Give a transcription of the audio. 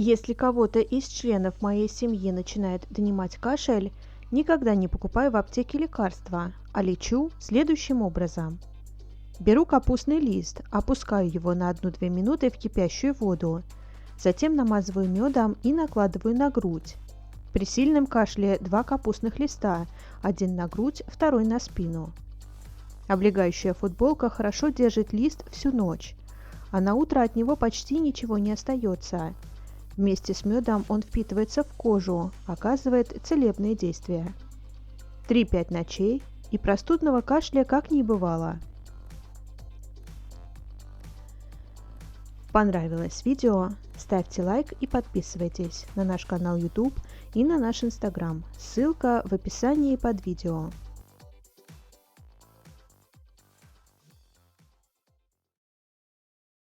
Если кого-то из членов моей семьи начинает донимать кашель, никогда не покупаю в аптеке лекарства, а лечу следующим образом. Беру капустный лист, опускаю его на 1-2 минуты в кипящую воду, затем намазываю медом и накладываю на грудь. При сильном кашле 2 капустных листа, один на грудь, второй на спину. Облегающая футболка хорошо держит лист всю ночь, а на утро от него почти ничего не остается. Вместе с медом он впитывается в кожу, оказывает целебные действия. 3-5 ночей, и простудного кашля как не бывало. Понравилось видео? Ставьте лайк и подписывайтесь на наш канал YouTube и на наш Instagram. Ссылка в описании под видео.